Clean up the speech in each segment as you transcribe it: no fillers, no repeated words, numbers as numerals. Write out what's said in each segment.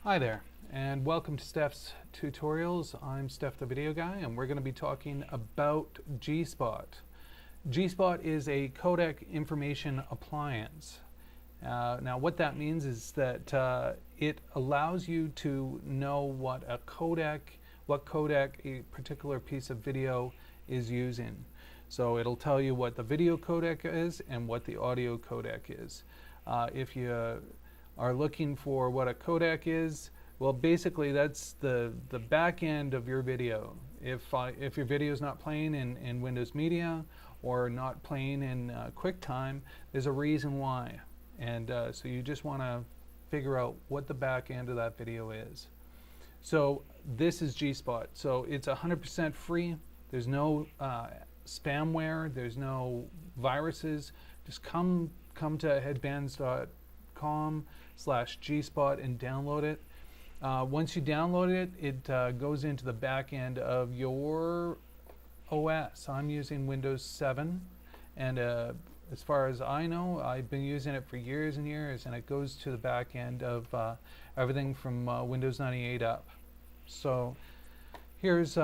Hi there, and welcome to Steph's Tutorials. I'm Steph the Video Guy, and we're going to be talking about G-Spot. G-Spot is a codec information appliance. Now what that means is that it allows you to know what codec a particular piece of video is using. So it'll tell you what the video codec is and what the audio codec is. If you are looking for what a codec is, well, basically that's the back end of your video. If your video is not playing in Windows Media or not playing in QuickTime, there's a reason why. And so you just want to figure out what the back end of that video is. So this is G-Spot. So it's 100% free. There's no spamware. There's no viruses. Just come to headbands.com/gspot and download it. Once you download it, it goes into the back end of your OS. I'm using Windows 7, and as far as I know, I've been using it for years and years, and it goes to the back end of everything from Windows 98 up. So here's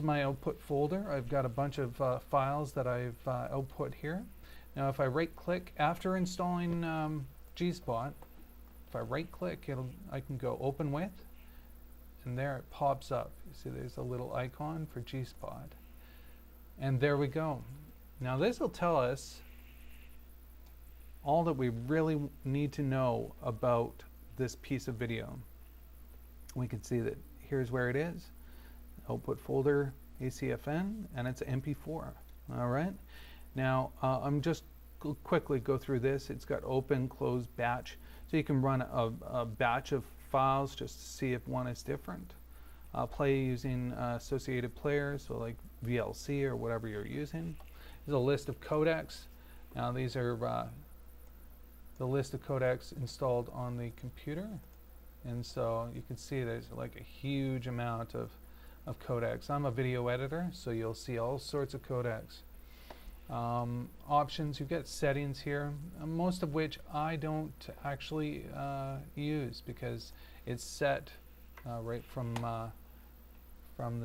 my output folder. I've got a bunch of files that I've output here. Now if I right click after installing G-Spot, if I right click, I can go open with, and there it pops up. You see there's a little icon for G-Spot, and there we go. Now this will tell us all that we really need to know about this piece of video. We can see that here's where it is, output folder ACFN, and it's MP4. All right. Now I'm just quickly go through this. It's got open, close, batch. So you can run a batch of files just to see if one is different. Play using associated players, so like VLC or whatever you're using. There's a list of codecs. Now these are the list of codecs installed on the computer. And so you can see there's like a huge amount of codecs. I'm a video editor, so you'll see all sorts of codecs. Options, you get settings here, most of which I don't actually use because it's set right from the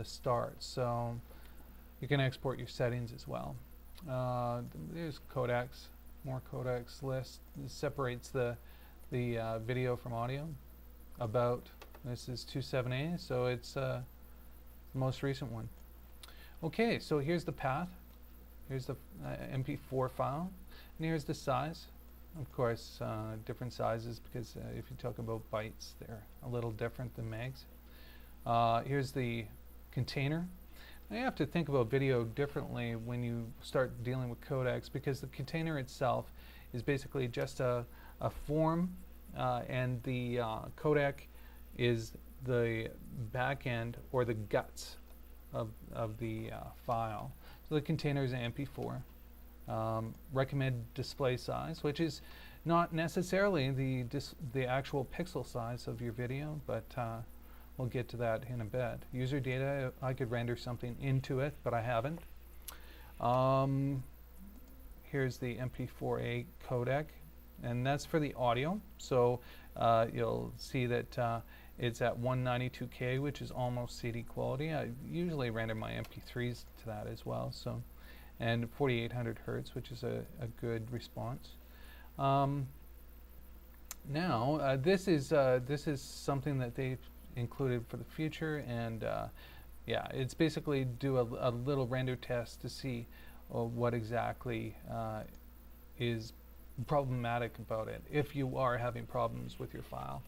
start. So you can export your settings as well. There's codecs, more codecs list. This separates the video from audio. About, this is 27A, so it's the most recent one. Okay, so here's the path. Here's the MP4 file, and here's the size. Of course, different sizes because if you talk about bytes, they're a little different than megs. Here's the container. Now you have to think about video differently when you start dealing with codecs, because the container itself is basically just a form, and the codec is the back end or the guts of the file. So the container is an MP4. Recommended display size, which is not necessarily the actual pixel size of your video, but we'll get to that in a bit. User data, I could render something into it, but I haven't. Here's the MP4A codec, and that's for the audio. So you'll see that it's at 192K, which is almost CD quality. I usually render my MP3s to that as well. So, and 4800 Hertz, which is a good response. Now, this is something that they've included for the future, and yeah, it's basically do a little render test to see what exactly is problematic about it, if you are having problems with your file.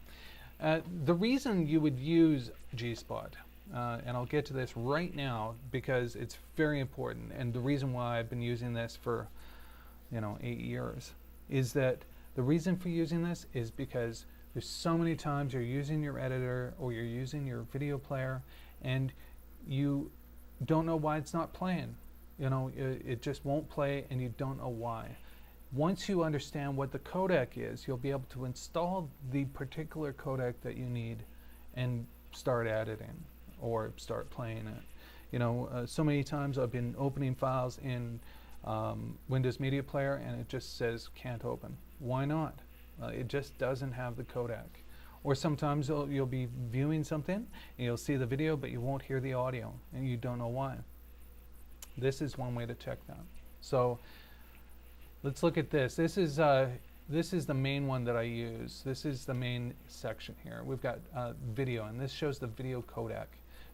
The reason you would use G-Spot, and I'll get to this right now because it's very important, and the reason why I've been using this for 8 years, is that the reason for using this is because there's so many times you're using your editor or you're using your video player and you don't know why it's not playing. It just won't play and you don't know why. Once you understand what the codec is, you'll be able to install the particular codec that you need and start editing or start playing it. So many times I've been opening files in Windows Media Player and it just says can't open. Why not? It just doesn't have the codec. Or sometimes you'll be viewing something and you'll see the video, but you won't hear the audio, and you don't know why. This is one way to check that. So let's look at this. This is the main one that I use. This is the main section here. We've got video, and this shows the video codec.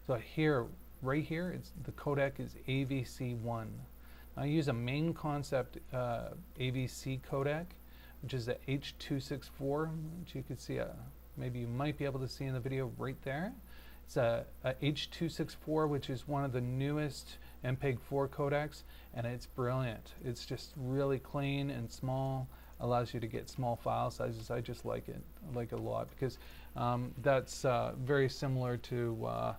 So here, right here, the codec is AVC1. I use a main concept AVC codec, which is the H.264, which you can see, maybe you might be able to see in the video right there. It's a H.264, which is one of the newest MPEG-4 codecs, and it's brilliant. It's just really clean and small, allows you to get small file sizes. I just like it. I like it a lot because that's very similar to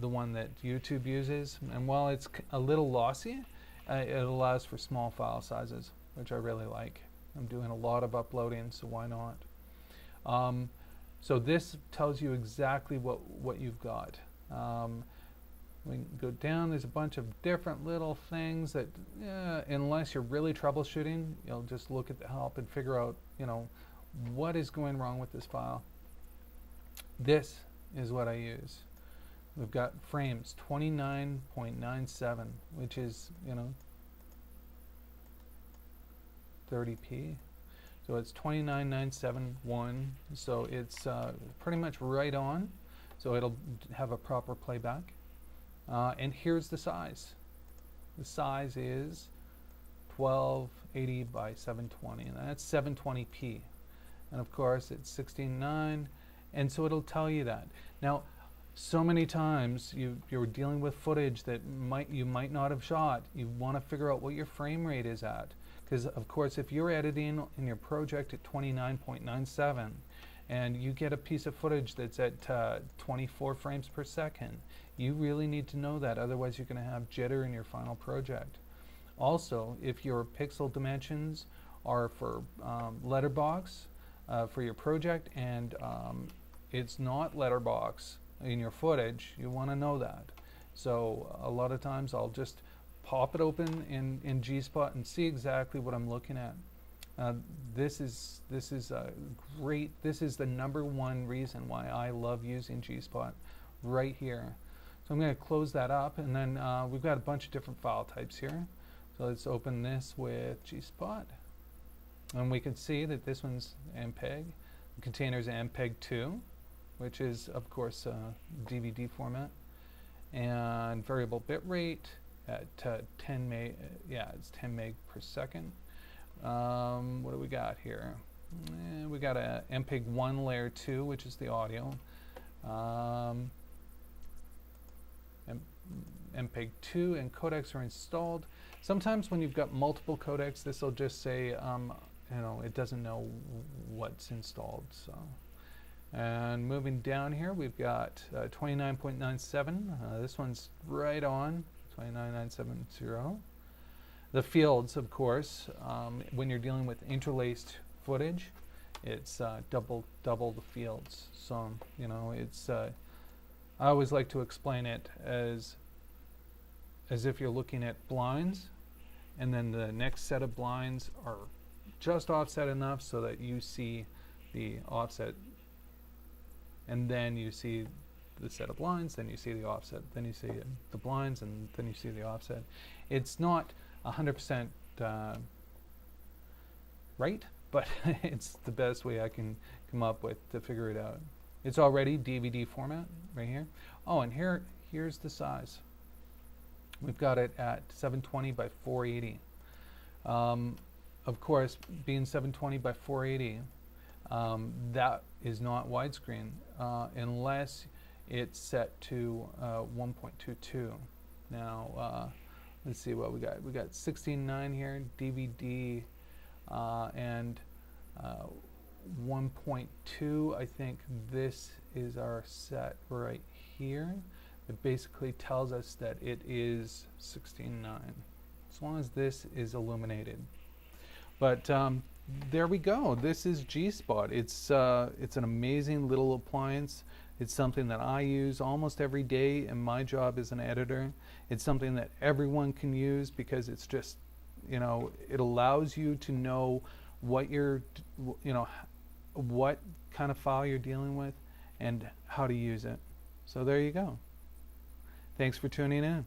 the one that YouTube uses. And while it's a little lossy, it allows for small file sizes, which I really like. I'm doing a lot of uploading, so why not? So this tells you exactly what you've got. We can go down. There's a bunch of different little things that, unless you're really troubleshooting, you'll just look at the help and figure out, what is going wrong with this file. This is what I use. We've got frames 29.97, which is, 30p. So it's 29.971. So it's pretty much right on. So it'll have a proper playback. And here's the size. The size is 1280 by 720, and that's 720p. And of course it's 16:9, and so it'll tell you that. Now, so many times you're dealing with footage that you might not have shot. You want to figure out what your frame rate is at, because of course if you're editing in your project at 29.97 and you get a piece of footage that's at 24 frames per second, you really need to know that, otherwise you're going to have jitter in your final project. Also, if your pixel dimensions are for letterbox for your project, and it's not letterbox in your footage, you want to know that. So a lot of times I'll just pop it open in G-Spot and see exactly what I'm looking at. This is great. This is the #1 reason why I love using G-Spot right here. So I'm going to close that up, and then we've got a bunch of different file types here. So let's open this with G-Spot, and we can see that this one's MPEG. The container's MPEG-2, which is of course DVD format, and variable bit rate at 10 meg. It's 10 meg per second. What do we got here? We got a MPEG-1 layer 2, which is the audio. MPEG-2 and codecs are installed. Sometimes when you've got multiple codecs, this will just say, it doesn't know what's installed. So, and moving down here, we've got 29.97. This one's right on, 29.970. The fields, of course, when you're dealing with interlaced footage, it's double the fields. So, it's I always like to explain it as if you're looking at blinds, and then the next set of blinds are just offset enough so that you see the offset, and then you see the set of blinds, then you see the offset, then you see the blinds, and then you see the offset. It's not 100% right, but it's the best way I can come up with to figure it out. It's already DVD format right here. Oh, and here's the size. We've got it at 720 by 480. Of course, being 720 by 480, that is not widescreen unless it's set to 1.22. Now, let's see what we got. We got 16:9 here, DVD, and 1.2. I think this is our set right here. It basically tells us that it is 16:9, as long as this is illuminated. But there we go. This is G-Spot. It's an amazing little appliance. It's something that I use almost every day in my job as an editor. It's something that everyone can use because it's just, it allows you to know what what kind of file you're dealing with and how to use it. So there you go. Thanks for tuning in.